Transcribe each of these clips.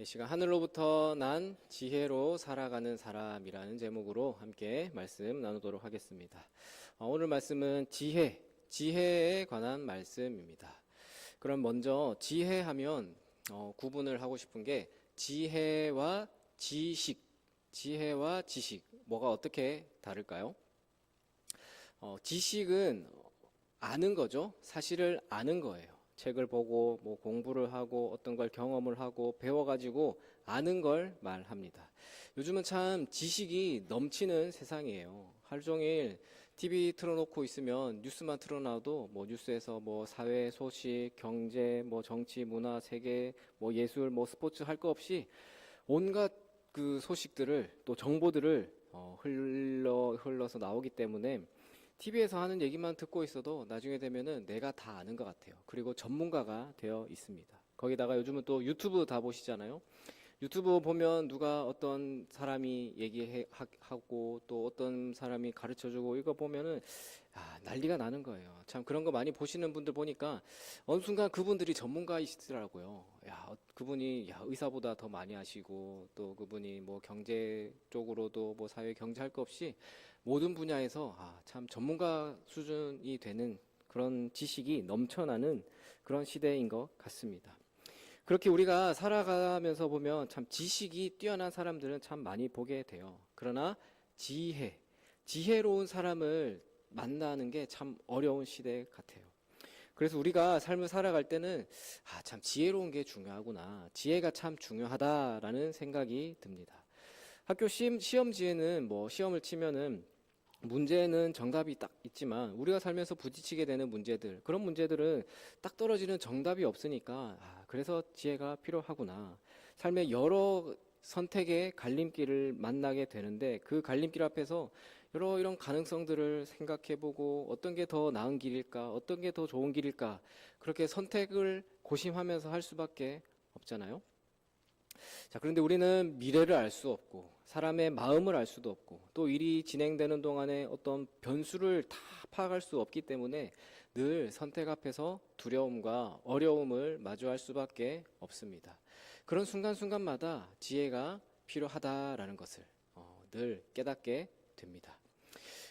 이 시간 하늘로부터 난 지혜로 살아가는 사람이라는 제목으로 함께 말씀 나누도록 하겠습니다. 오늘 말씀은 지혜에 관한 말씀입니다. 그럼 먼저 지혜하면 구분을 하고 싶은 게 지혜와 지식, 뭐가 어떻게 다를까요? 지식은 아는 거죠. 사실을 아는 거예요. 책을 보고 뭐 공부를 하고 어떤 걸 경험을 하고 배워가지고 아는 걸 말합니다. 요즘은 참 지식이 넘치는 세상이에요. 하루 종일 TV 틀어놓고 있으면 뉴스만 틀어놔도 뭐 뉴스에서 뭐 사회 소식, 경제, 뭐 정치, 문화, 세계, 뭐 예술, 뭐 스포츠 할 거 없이 온갖 그 소식들을 또 정보들을 흘러서 나오기 때문에 TV에서 하는 얘기만 듣고 있어도 나중에 되면은 내가 다 아는 것 같아요. 그리고 전문가가 되어 있습니다. 거기다가 요즘은 또 유튜브 다 보시잖아요. 유튜브 보면 누가 어떤 사람이 얘기하고 또 어떤 사람이 가르쳐주고 이거 보면은 난리가 나는 거예요. 참 그런 거 많이 보시는 분들 보니까 어느 순간 그분들이 전문가이시더라고요. 그분이 의사보다 더 많이 아시고 또 그분이 뭐 경제 쪽으로도 뭐 사회 경제 할 거 없이 모든 분야에서 참 전문가 수준이 되는 그런 지식이 넘쳐나는 그런 시대인 것 같습니다. 그렇게 우리가 살아가면서 보면 참 지식이 뛰어난 사람들은 참 많이 보게 돼요. 그러나 지혜로운 사람을 만나는 게 참 어려운 시대 같아요. 그래서 우리가 삶을 살아갈 때는 참 지혜로운 게 중요하구나. 지혜가 참 중요하다라는 생각이 듭니다. 학교 시험지에는 뭐 시험을 치면은 문제는 정답이 딱 있지만 우리가 살면서 부딪히게 되는 문제들, 그런 문제들은 딱 떨어지는 정답이 없으니까 그래서 지혜가 필요하구나. 삶의 여러 선택의 갈림길을 만나게 되는데 그 갈림길 앞에서 이런 가능성들을 생각해보고 어떤 게 더 나은 길일까, 어떤 게 더 좋은 길일까, 그렇게 선택을 고심하면서 할 수밖에 없잖아요. 자, 그런데 우리는 미래를 알 수 없고 사람의 마음을 알 수도 없고 또 일이 진행되는 동안에 어떤 변수를 다 파악할 수 없기 때문에 늘 선택 앞에서 두려움과 어려움을 마주할 수밖에 없습니다. 그런 순간순간마다 지혜가 필요하다라는 것을 늘 깨닫게 됩니다.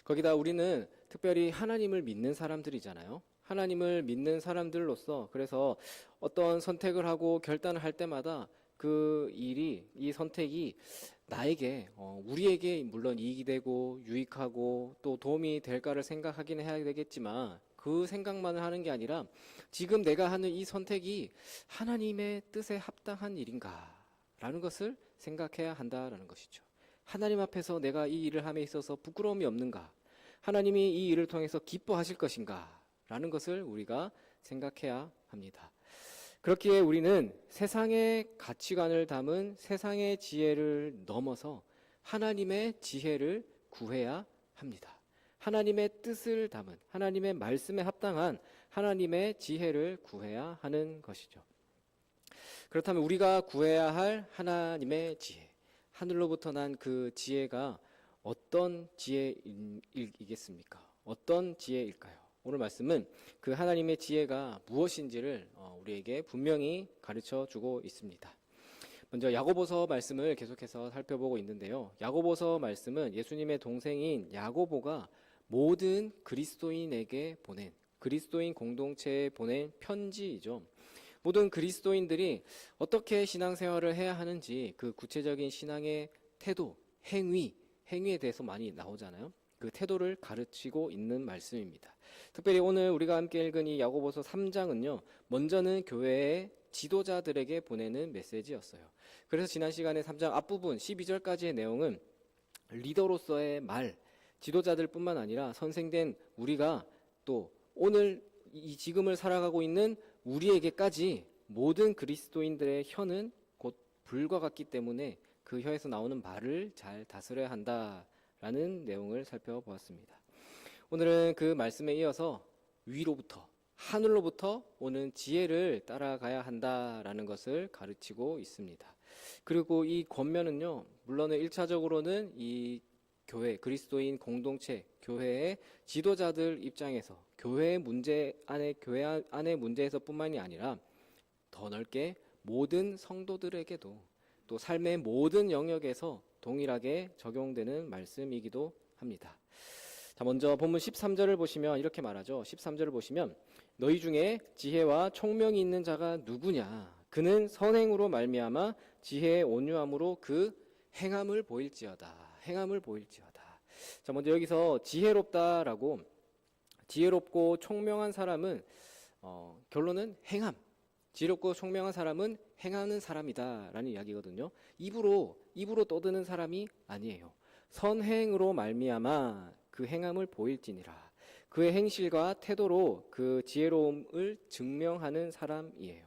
거기다 우리는 특별히 하나님을 믿는 사람들이잖아요. 하나님을 믿는 사람들로서 그래서 어떤 선택을 하고 결단을 할 때마다 이 선택이 나에게, 우리에게 물론 이익이 되고 유익하고 또 도움이 될까를 생각하긴 해야 되겠지만 그 생각만을 하는 게 아니라 지금 내가 하는 이 선택이 하나님의 뜻에 합당한 일인가? 라는 것을 생각해야 한다라는 것이죠. 하나님 앞에서 내가 이 일을 함에 있어서 부끄러움이 없는가? 하나님이 이 일을 통해서 기뻐하실 것인가? 라는 것을 우리가 생각해야 합니다. 그렇기에 우리는 세상의 가치관을 담은 세상의 지혜를 넘어서 하나님의 지혜를 구해야 합니다. 하나님의 뜻을 담은 하나님의 말씀에 합당한 하나님의 지혜를 구해야 하는 것이죠. 그렇다면 우리가 구해야 할 하나님의 지혜, 하늘로부터 난 그 지혜가 어떤 지혜이겠습니까? 어떤 지혜일까요? 오늘 말씀은 그 하나님의 지혜가 무엇인지를 우리에게 분명히 가르쳐 주고 있습니다. 먼저 야고보서 말씀을 계속해서 살펴보고 있는데요. 야고보서 말씀은 예수님의 동생인 야고보가 모든 그리스도인에게 보낸, 그리스도인 공동체에 보낸 편지이죠. 모든 그리스도인들이 어떻게 신앙생활을 해야 하는지 그 구체적인 신앙의 태도, 행위에 대해서 많이 나오잖아요. 그 태도를 가르치고 있는 말씀입니다. 특별히 오늘 우리가 함께 읽은 이 야고보서 3장은요. 먼저는 교회의 지도자들에게 보내는 메시지였어요. 그래서 지난 시간에 3장 앞부분 12절까지의 내용은 리더로서의 말, 지도자들뿐만 아니라 선생된 우리가 또 오늘 이 지금을 살아가고 있는 우리에게까지 모든 그리스도인들의 혀는 곧 불과 같기 때문에 그 혀에서 나오는 말을 잘 다스려야 한다라는 내용을 살펴보았습니다. 오늘은 그 말씀에 이어서 위로부터, 하늘로부터 오는 지혜를 따라가야 한다라는 것을 가르치고 있습니다. 그리고 이 권면은요, 물론 1차적으로는 이 교회, 그리스도인 공동체, 교회의 지도자들 입장에서 교회 안의 문제에서 뿐만이 아니라 더 넓게 모든 성도들에게도 또 삶의 모든 영역에서 동일하게 적용되는 말씀이기도 합니다. 자, 먼저 본문 13절을 보시면 이렇게 말하죠. 13절을 보시면 너희 중에 지혜와 총명이 있는 자가 누구냐? 그는 선행으로 말미암아 지혜의 온유함으로 그 행함을 보일지어다. 행함을 보일지어다. 자, 먼저 여기서 지혜롭다라고, 지혜롭고 총명한 사람은 결론은 행함. 지혜롭고 총명한 사람은 행하는 사람이다라는 이야기거든요. 입으로 떠드는 사람이 아니에요. 선행으로 말미암아 그 행함을 보일지니라. 그의 행실과 태도로 그 지혜로움을 증명하는 사람이에요.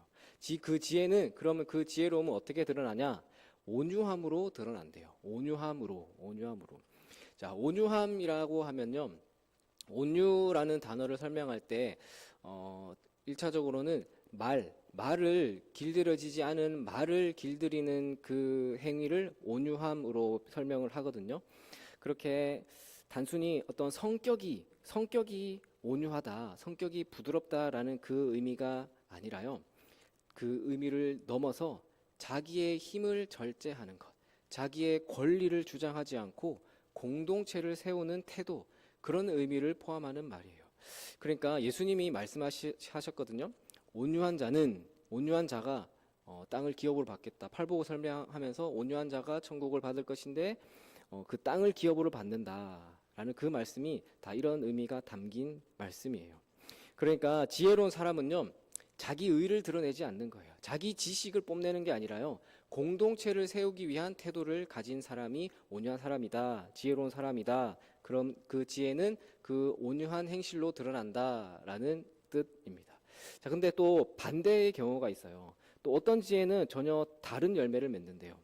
그 지혜는, 그러면 그 지혜로움은 어떻게 드러나냐? 온유함으로 드러난대요. 온유함으로. 자, 온유함이라고 하면요, 온유라는 단어를 설명할 때 1차적으로는 말을 길들여지지 않은 말을 길들이는 그 행위를 온유함으로 설명을 하거든요. 그렇게 단순히 어떤 성격이 온유하다, 성격이 부드럽다라는 그 의미가 아니라요, 그 의미를 넘어서 자기의 힘을 절제하는 것, 자기의 권리를 주장하지 않고 공동체를 세우는 태도, 그런 의미를 포함하는 말이에요. 그러니까 예수님이 말씀하셨거든요. 온유한 자가 땅을 기업으로 받겠다. 팔복을 설명하면서 온유한 자가 천국을 받을 것인데 그 땅을 기업으로 받는다라는 그 말씀이 다 이런 의미가 담긴 말씀이에요. 그러니까 지혜로운 사람은요, 자기 의를 드러내지 않는 거예요. 자기 지식을 뽐내는 게 아니라요, 공동체를 세우기 위한 태도를 가진 사람이 온유한 사람이다, 지혜로운 사람이다. 그럼 그 지혜는 그 온유한 행실로 드러난다라는 뜻입니다. 자, 근데 또 반대의 경우가 있어요. 또 어떤 지혜는 전혀 다른 열매를 맺는데요.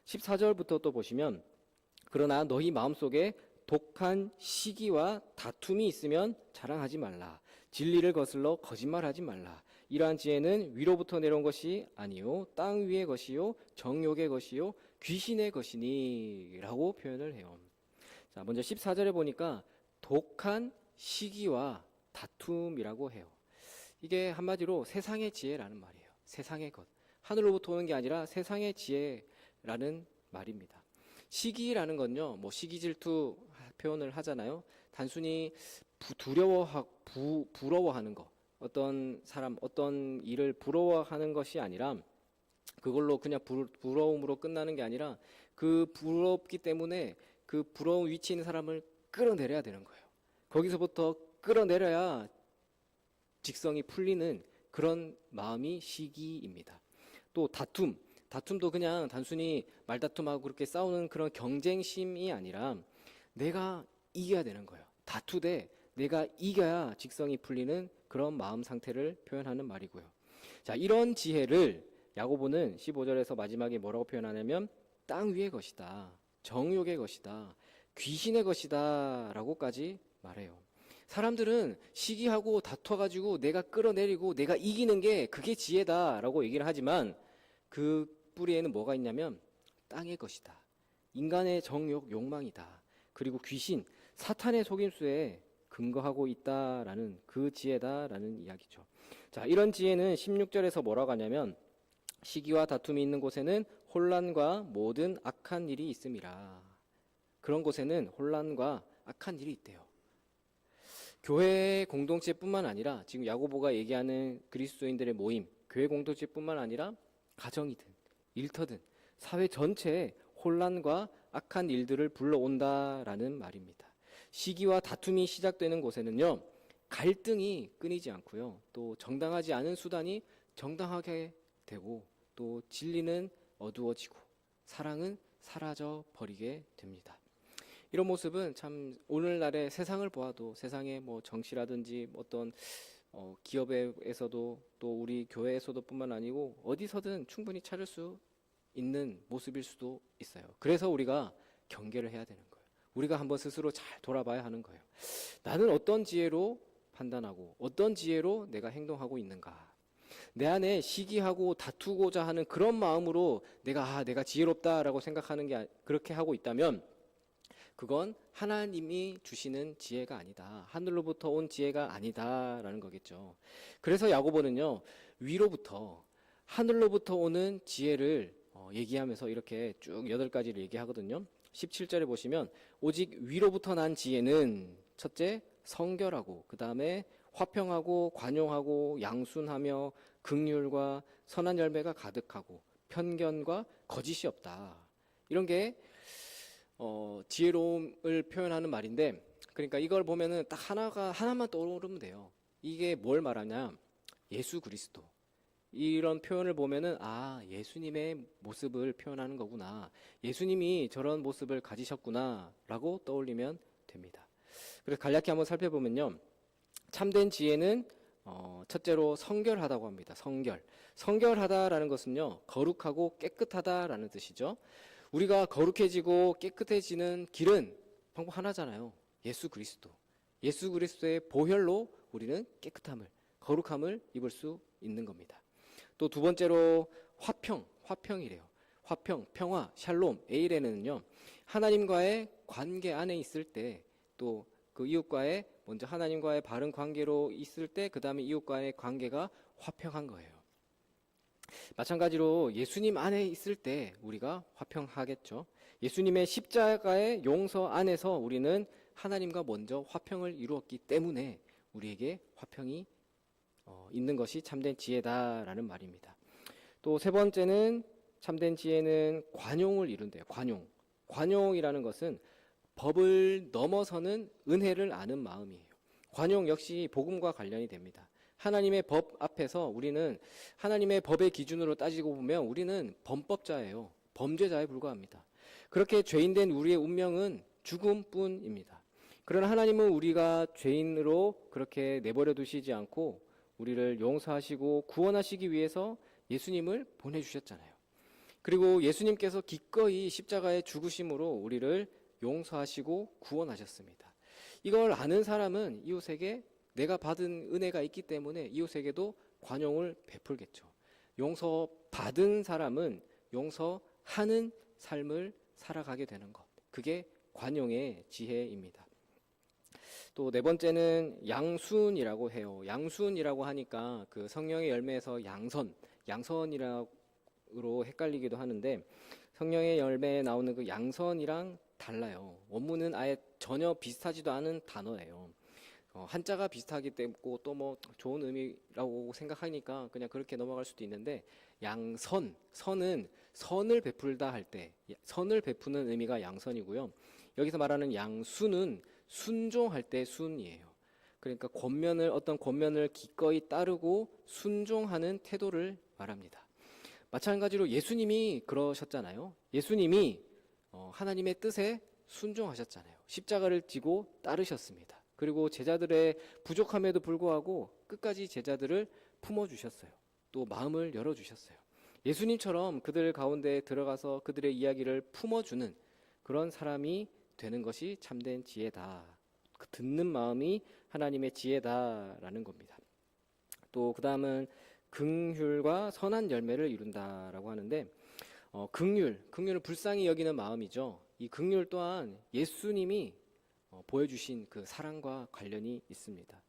14절부터 또 보시면 그러나 너희 마음속에 독한 시기와 다툼이 있으면 자랑하지 말라. 진리를 거슬러 거짓말하지 말라. 이러한 지혜는 위로부터 내려온 것이 아니요 땅 위의 것이요 정욕의 것이요 귀신의 것이니 라고 표현을 해요. 자, 먼저 14절에 보니까 독한 시기와 다툼이라고 해요. 이게 한마디로 세상의 지혜라는 말이에요. 세상의 것. 하늘로부터 오는 게 아니라 세상의 지혜라는 말입니다. 시기라는 건요, 뭐 시기 질투 표현을 하잖아요. 단순히 부러워하는 거, 어떤 사람, 어떤 일을 부러워하는 것이 아니라, 그걸로 그냥 부러움으로 끝나는 게 아니라 그 부럽기 때문에 그 부러운 위치에 있는 사람을 끌어내려야 되는 거예요. 거기서부터 끌어내려야 직성이 풀리는 그런 마음이 시기입니다. 또 다툼도 그냥 단순히 말다툼하고 그렇게 싸우는 그런 경쟁심이 아니라 내가 이겨야 되는 거예요. 다투되 내가 이겨야 직성이 풀리는 그런 마음 상태를 표현하는 말이고요. 자, 이런 지혜를 야고보는 15절에서 마지막에 뭐라고 표현하냐면 땅 위의 것이다, 정욕의 것이다, 귀신의 것이다 라고까지 말해요. 사람들은 시기하고 다퉈가지고 내가 끌어내리고 내가 이기는 게 그게 지혜다라고 얘기를 하지만 그 뿌리에는 뭐가 있냐면 땅의 것이다, 인간의 정욕, 욕망이다, 그리고 귀신, 사탄의 속임수에 근거하고 있다라는 그 지혜다라는 이야기죠. 자, 이런 지혜는 16절에서 뭐라고 하냐면 시기와 다툼이 있는 곳에는 혼란과 모든 악한 일이 있음이라. 그런 곳에는 혼란과 악한 일이 있대요. 교회 공동체뿐만 아니라 지금 야고보가 얘기하는 그리스도인들의 모임, 교회 공동체뿐만 아니라 가정이든 일터든 사회 전체에 혼란과 악한 일들을 불러온다라는 말입니다. 시기와 다툼이 시작되는 곳에는요, 갈등이 끊이지 않고요, 또 정당하지 않은 수단이 정당하게 되고, 또 진리는 어두워지고 사랑은 사라져 버리게 됩니다. 이런 모습은 참 오늘날의 세상을 보아도, 세상의 뭐 정치라든지 어떤 기업에서도 또 우리 교회에서도 뿐만 아니고 어디서든 충분히 찾을 수 있는 모습일 수도 있어요. 그래서 우리가 경계를 해야 되는 거예요. 우리가 한번 스스로 잘 돌아봐야 하는 거예요. 나는 어떤 지혜로 판단하고 어떤 지혜로 내가 행동하고 있는가. 내 안에 시기하고 다투고자 하는 그런 마음으로 내가 지혜롭다라고 생각하는 게, 그렇게 하고 있다면 그건 하나님이 주시는 지혜가 아니다, 하늘로부터 온 지혜가 아니다라는 거겠죠. 그래서 야고보는요, 위로부터 하늘로부터 오는 지혜를 얘기하면서 이렇게 쭉 8가지를 얘기하거든요. 17절에 보시면 오직 위로부터 난 지혜는 첫째 성결하고 그 다음에 화평하고 관용하고 양순하며 긍휼과 선한 열매가 가득하고 편견과 거짓이 없다. 이런 게 지혜로움을 표현하는 말인데, 그러니까 이걸 보면은 딱 하나만 떠오르면 돼요. 이게 뭘 말하냐? 예수 그리스도. 이런 표현을 보면은 예수님의 모습을 표현하는 거구나. 예수님이 저런 모습을 가지셨구나라고 떠올리면 됩니다. 그래서 간략히 한번 살펴보면요. 참된 지혜는 첫째로 성결하다고 합니다. 성결하다라는 것은요, 거룩하고 깨끗하다라는 뜻이죠. 우리가 거룩해지고 깨끗해지는 길은 방법 하나잖아요. 예수 그리스도. 예수 그리스도의 보혈로 우리는 깨끗함을, 거룩함을 입을 수 있는 겁니다. 또 두 번째로 화평이래요. 화평, 평화, 샬롬, 에이레는요, 하나님과의 관계 안에 있을 때, 또 그 이웃과의 먼저 하나님과의 바른 관계로 있을 때, 그 다음에 이웃과의 관계가 화평한 거예요. 마찬가지로 예수님 안에 있을 때 우리가 화평하겠죠. 예수님의 십자가의 용서 안에서 우리는 하나님과 먼저 화평을 이루었기 때문에 우리에게 화평이 있는 것이 참된 지혜다라는 말입니다. 또 세 번째는 참된 지혜는 관용을 이룬대요. 관용이라는 것은 법을 넘어서는 은혜를 아는 마음이에요. 관용 역시 복음과 관련이 됩니다. 하나님의 법 앞에서 우리는 하나님의 법의 기준으로 따지고 보면 우리는 범법자예요. 범죄자에 불과합니다. 그렇게 죄인된 우리의 운명은 죽음뿐입니다. 그러나 하나님은 우리가 죄인으로 그렇게 내버려 두시지 않고 우리를 용서하시고 구원하시기 위해서 예수님을 보내주셨잖아요. 그리고 예수님께서 기꺼이 십자가의 죽으심으로 우리를 용서하시고 구원하셨습니다. 이걸 아는 사람은 이웃에게 내가 받은 은혜가 있기 때문에 이웃에게도 관용을 베풀겠죠. 용서받은 사람은 용서하는 삶을 살아가게 되는 것. 그게 관용의 지혜입니다. 또 네 번째는 양순이라고 해요. 양순이라고 하니까 그 성령의 열매에서 양선이라고 헷갈리기도 하는데, 성령의 열매에 나오는 그 양선이랑 달라요. 원문은 아예 전혀 비슷하지도 않은 단어예요. 한자가 비슷하기 때문에 또 뭐 좋은 의미라고 생각하니까 그냥 그렇게 넘어갈 수도 있는데, 선은 선을 베풀다 할 때 선을 베푸는 의미가 양선이고요. 여기서 말하는 양순은 순종할 때 순이에요. 그러니까 어떤 권면을 기꺼이 따르고 순종하는 태도를 말합니다. 마찬가지로 예수님이 그러셨잖아요. 예수님이 하나님의 뜻에 순종하셨잖아요. 십자가를 지고 따르셨습니다. 그리고 제자들의 부족함에도 불구하고 끝까지 제자들을 품어주셨어요. 또 마음을 열어주셨어요. 예수님처럼 그들 가운데 들어가서 그들의 이야기를 품어주는 그런 사람이 되는 것이 참된 지혜다. 그 듣는 마음이 하나님의 지혜다라는 겁니다. 또 그 다음은 긍휼과 선한 열매를 이룬다라고 하는데, 긍휼은 불쌍히 여기는 마음이죠. 이 긍휼 또한 예수님이 보여주신 그 사랑과 관련이 있습니다.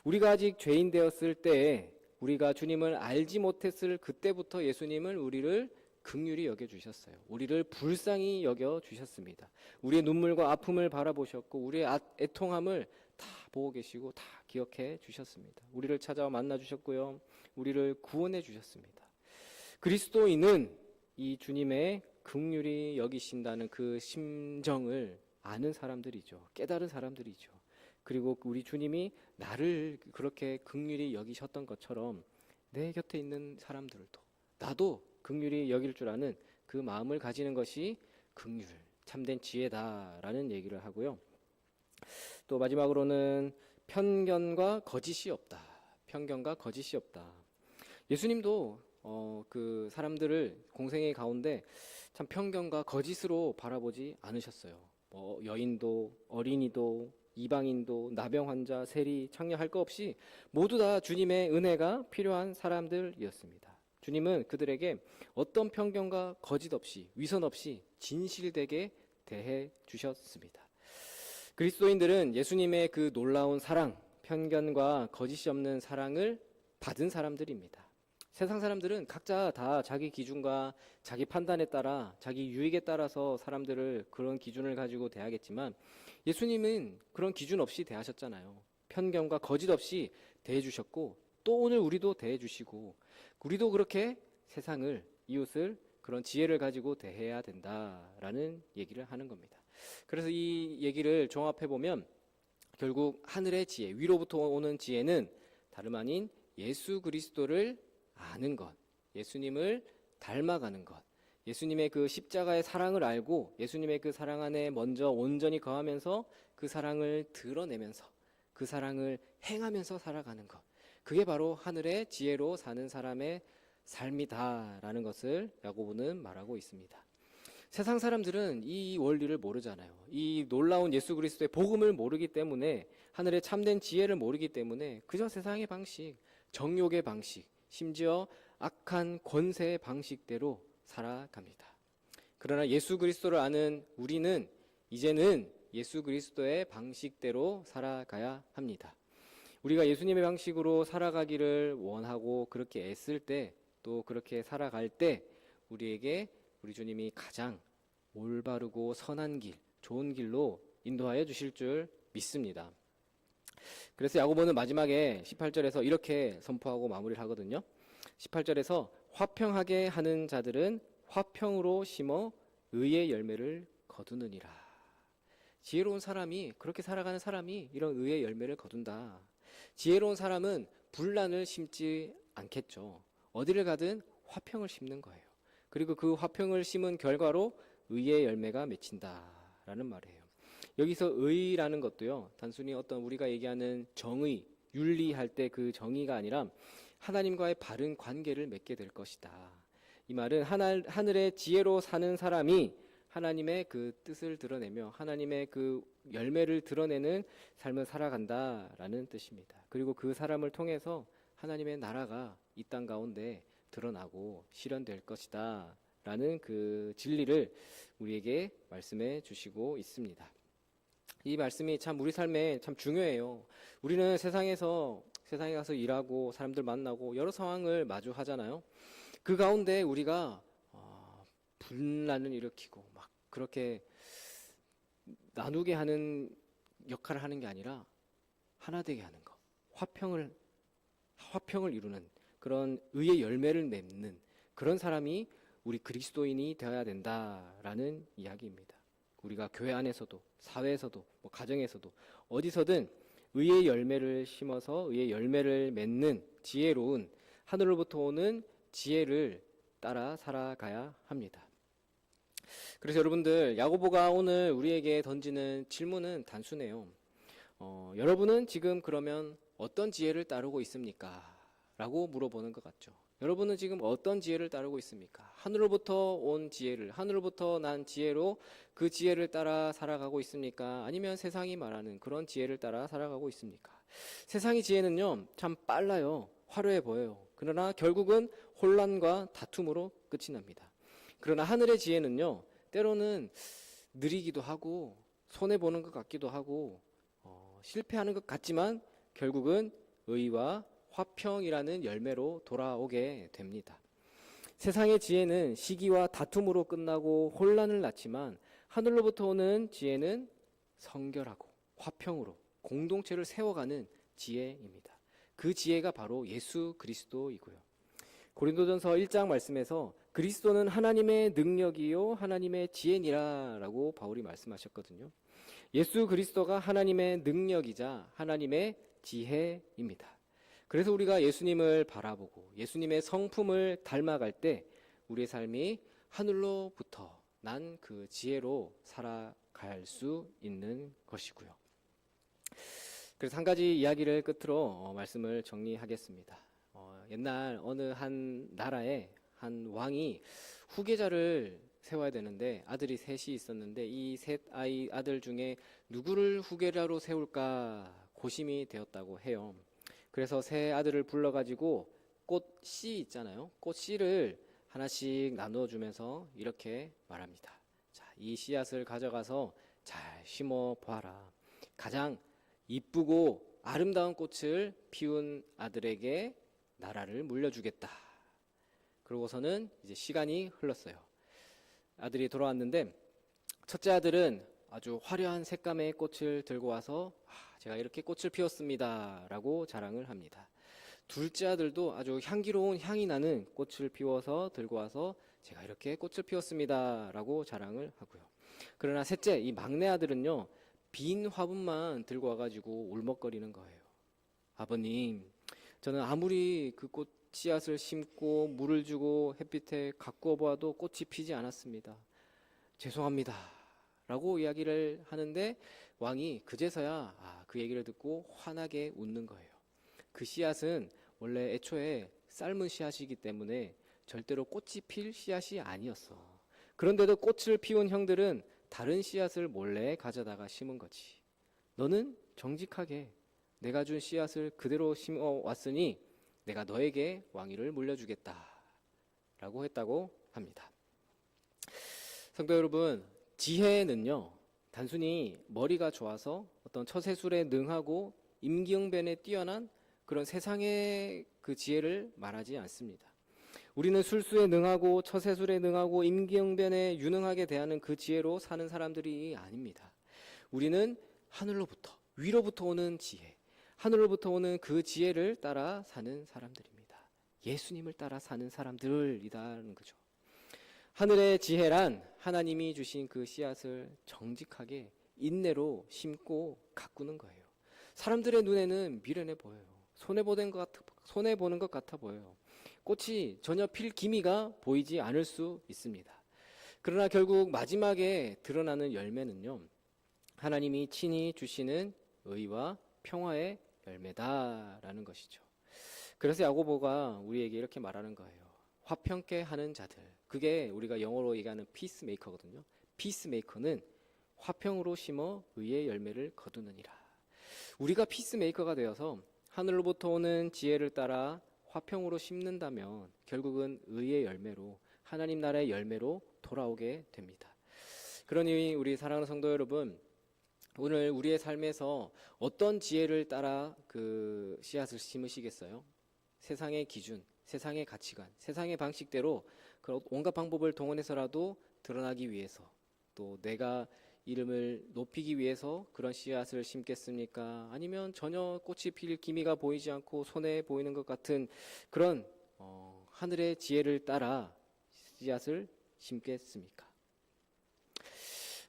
우리가 아직 죄인 되었을 때, 우리가 주님을 알지 못했을 그때부터 예수님은 우리를 긍휼히 여겨주셨어요. 우리를 불쌍히 여겨주셨습니다. 우리의 눈물과 아픔을 바라보셨고 우리의 애통함을 다 보고 계시고 다 기억해 주셨습니다. 우리를 찾아와 만나주셨고요. 우리를 구원해 주셨습니다. 그리스도인은 이 주님의 긍휼히 여기신다는 그 심정을 아는 사람들이죠. 깨달은 사람들이죠. 그리고 우리 주님이 나를 그렇게 긍휼히 여기셨던 것처럼 내 곁에 있는 사람들도 나도 긍휼히 여길 줄 아는 그 마음을 가지는 것이 긍휼, 참된 지혜다라는 얘기를 하고요. 또 마지막으로는 편견과 거짓이 없다. 예수님도 그 사람들을 공생의 가운데 참 편견과 거짓으로 바라보지 않으셨어요. 뭐 여인도 어린이도 이방인도 나병 환자, 세리, 창녀 할 거 없이 모두 다 주님의 은혜가 필요한 사람들이었습니다. 주님은 그들에게 어떤 편견과 거짓 없이 위선 없이 진실되게 대해 주셨습니다. 그리스도인들은 예수님의 그 놀라운 사랑, 편견과 거짓이 없는 사랑을 받은 사람들입니다. 세상 사람들은 각자 다 자기 기준과 자기 판단에 따라 자기 유익에 따라서 사람들을 그런 기준을 가지고 대하겠지만 예수님은 그런 기준 없이 대하셨잖아요. 편견과 거짓 없이 대해주셨고 또 오늘 우리도 대해주시고 우리도 그렇게 세상을 이웃을 그런 지혜를 가지고 대해야 된다라는 얘기를 하는 겁니다. 그래서 이 얘기를 종합해 보면 결국 하늘의 지혜, 위로부터 오는 지혜는 다름 아닌 예수 그리스도를 아는 것, 예수님을 닮아가는 것, 예수님의 그 십자가의 사랑을 알고 예수님의 그 사랑 안에 먼저 온전히 거하면서 그 사랑을 드러내면서 그 사랑을 행하면서 살아가는 것, 그게 바로 하늘의 지혜로 사는 사람의 삶이다라는 것을 야고보는 말하고 있습니다. 세상 사람들은 이 원리를 모르잖아요. 이 놀라운 예수 그리스도의 복음을 모르기 때문에, 하늘의 참된 지혜를 모르기 때문에 그저 세상의 방식, 정욕의 방식, 심지어 악한 권세의 방식대로 살아갑니다. 그러나 예수 그리스도를 아는 우리는 이제는 예수 그리스도의 방식대로 살아가야 합니다. 우리가 예수님의 방식으로 살아가기를 원하고 그렇게 애쓸 때, 또 그렇게 살아갈 때 우리에게 우리 주님이 가장 올바르고 선한 길, 좋은 길로 인도하여 주실 줄 믿습니다. 그래서 야고보는 마지막에 18절에서 이렇게 선포하고 마무리를 하거든요. 18절에서 화평하게 하는 자들은 화평으로 심어 의의 열매를 거두느니라. 지혜로운 사람이, 그렇게 살아가는 사람이 이런 의의 열매를 거둔다. 지혜로운 사람은 분란을 심지 않겠죠. 어디를 가든 화평을 심는 거예요. 그리고 그 화평을 심은 결과로 의의 열매가 맺힌다라는 말이에요. 여기서 의라는 것도요, 단순히 어떤 우리가 얘기하는 정의, 윤리할 때 그 정의가 아니라 하나님과의 바른 관계를 맺게 될 것이다. 이 말은 하늘의 지혜로 사는 사람이 하나님의 그 뜻을 드러내며 하나님의 그 열매를 드러내는 삶을 살아간다라는 뜻입니다. 그리고 그 사람을 통해서 하나님의 나라가 이 땅 가운데 드러나고 실현될 것이다 라는 그 진리를 우리에게 말씀해 주시고 있습니다. 이 말씀이 참 우리 삶에 참 중요해요. 우리는 세상에 가서 일하고 사람들 만나고 여러 상황을 마주하잖아요. 그 가운데 우리가 분란을 일으키고 막 그렇게 나누게 하는 역할을 하는 게 아니라 하나 되게 하는 것, 화평을 이루는 그런 의의 열매를 맺는 그런 사람이 우리 그리스도인이 되어야 된다라는 이야기입니다. 우리가 교회 안에서도 사회에서도 뭐 가정에서도 어디서든 의의 열매를 심어서 의의 열매를 맺는 지혜로운 하늘로부터 오는 지혜를 따라 살아가야 합니다. 그래서 여러분들, 야고보가 오늘 우리에게 던지는 질문은 단순해요. 여러분은 지금 그러면 어떤 지혜를 따르고 있습니까? 라고 물어보는 것 같죠. 여러분은 지금 어떤 지혜를 따르고 있습니까? 하늘로부터 온 지혜를, 하늘로부터 난 지혜로 그 지혜를 따라 살아가고 있습니까? 아니면 세상이 말하는 그런 지혜를 따라 살아가고 있습니까? 세상의 지혜는요, 참 빨라요. 화려해 보여요. 그러나 결국은 혼란과 다툼으로 끝이 납니다. 그러나 하늘의 지혜는요, 때로는 느리기도 하고 손해보는 것 같기도 하고 실패하는 것 같지만 결국은 의와 화평이라는 열매로 돌아오게 됩니다. 세상의 지혜는 시기와 다툼으로 끝나고 혼란을 낳지만 하늘로부터 오는 지혜는 성결하고 화평으로 공동체를 세워가는 지혜입니다. 그 지혜가 바로 예수 그리스도이고요. 고린도전서 1장 말씀에서 그리스도는 하나님의 능력이요 하나님의 지혜니라 라고 바울이 말씀하셨거든요. 예수 그리스도가 하나님의 능력이자 하나님의 지혜입니다. 그래서 우리가 예수님을 바라보고 예수님의 성품을 닮아갈 때 우리의 삶이 하늘로부터 난 그 지혜로 살아갈 수 있는 것이고요. 그래서 한 가지 이야기를 끝으로 말씀을 정리하겠습니다. 옛날 어느 한 나라에 한 왕이 후계자를 세워야 되는데 아들이 셋이 있었는데 이 셋 아들 중에 누구를 후계자로 세울까 고심이 되었다고 해요. 그래서 세 아들을 불러가지고 꽃 씨 있잖아요. 꽃 씨를 하나씩 나눠주면서 이렇게 말합니다. 자, 이 씨앗을 가져가서 잘 심어 보아라. 가장 이쁘고 아름다운 꽃을 피운 아들에게 나라를 물려주겠다 그러고서는 이제 시간이 흘렀어요. 아들이 돌아왔는데 첫째 아들은 아주 화려한 색감의 꽃을 들고 와서 제가 이렇게 꽃을 피웠습니다 라고 자랑을 합니다. 둘째 아들도 아주 향기로운 향이 나는 꽃을 피워서 들고 와서 제가 이렇게 꽃을 피웠습니다 라고 자랑을 하고요. 그러나 셋째, 이 막내 아들은요, 빈 화분만 들고 와가지고 울먹거리는 거예요. 아버님, 저는 아무리 그 꽃 씨앗을 심고 물을 주고 햇빛에 가꾸어 보아도 꽃이 피지 않았습니다. 죄송합니다 라고 이야기를 하는데 왕이 그제서야 그 얘기를 듣고 환하게 웃는 거예요. 그 씨앗은 원래 애초에 삶은 씨앗이기 때문에 절대로 꽃이 필 씨앗이 아니었어. 그런데도 꽃을 피운 형들은 다른 씨앗을 몰래 가져다가 심은 거지. 너는 정직하게 내가 준 씨앗을 그대로 심어 왔으니 내가 너에게 왕위를 물려주겠다 라고 했다고 합니다. 성도 여러분, 지혜는요, 단순히 머리가 좋아서 어떤 처세술에 능하고 임기응변에 뛰어난 그런 세상의 그 지혜를 말하지 않습니다. 우리는 술수에 능하고 처세술에 능하고 임기응변에 유능하게 대하는 그 지혜로 사는 사람들이 아닙니다. 우리는 하늘로부터, 위로부터 오는 지혜, 하늘로부터 오는 그 지혜를 따라 사는 사람들입니다. 예수님을 따라 사는 사람들이라는 거죠. 하늘의 지혜란 하나님이 주신 그 씨앗을 정직하게 인내로 심고 가꾸는 거예요. 사람들의 눈에는 미련해 보여요. 손해보는 것 같아 보여요. 꽃이 전혀 필 기미가 보이지 않을 수 있습니다. 그러나 결국 마지막에 드러나는 열매는요, 하나님이 친히 주시는 의와 평화의 열매다라는 것이죠. 그래서 야고보가 우리에게 이렇게 말하는 거예요. 화평케 하는 자들, 그게 우리가 영어로 얘기하는 피스메이커거든요. 피스메이커는 화평으로 심어 의의 열매를 거두느니라. 우리가 피스메이커가 되어서 하늘로부터 오는 지혜를 따라 화평으로 심는다면 결국은 의의 열매로, 하나님 나라의 열매로 돌아오게 됩니다. 그러니 우리 사랑하는 성도 여러분, 오늘 우리의 삶에서 어떤 지혜를 따라 그 씨앗을 심으시겠어요? 세상의 기준, 세상의 가치관, 세상의 방식대로 그런 온갖 방법을 동원해서라도 드러나기 위해서, 또 내가 이름을 높이기 위해서 그런 씨앗을 심겠습니까? 아니면 전혀 꽃이 필 기미가 보이지 않고 손해 보이는 것 같은 그런 하늘의 지혜를 따라 씨앗을 심겠습니까?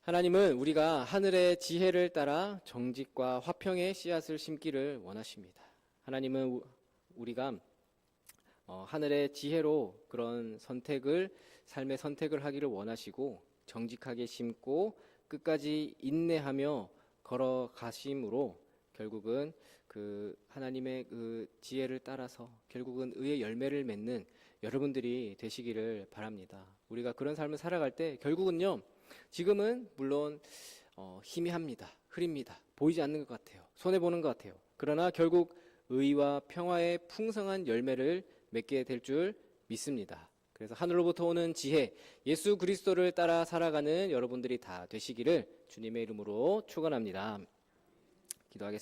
하나님은 우리가 하늘의 지혜를 따라 정직과 화평의 씨앗을 심기를 원하십니다. 하나님은 우리가 하늘의 지혜로 그런 삶의 선택을 하기를 원하시고, 정직하게 심고 끝까지 인내하며 걸어가심으로 결국은 그 하나님의 그 지혜를 따라서 결국은 의의 열매를 맺는 여러분들이 되시기를 바랍니다. 우리가 그런 삶을 살아갈 때 결국은요, 지금은 물론 희미합니다. 흐립니다. 보이지 않는 것 같아요. 손해보는 것 같아요. 그러나 결국 의와 평화의 풍성한 열매를 맺게 될 줄 믿습니다. 그래서 하늘로부터 오는 지혜, 예수 그리스도를 따라 살아가는 여러분들이 다 되시기를 주님의 이름으로 축원합니다. 기도하겠습니다.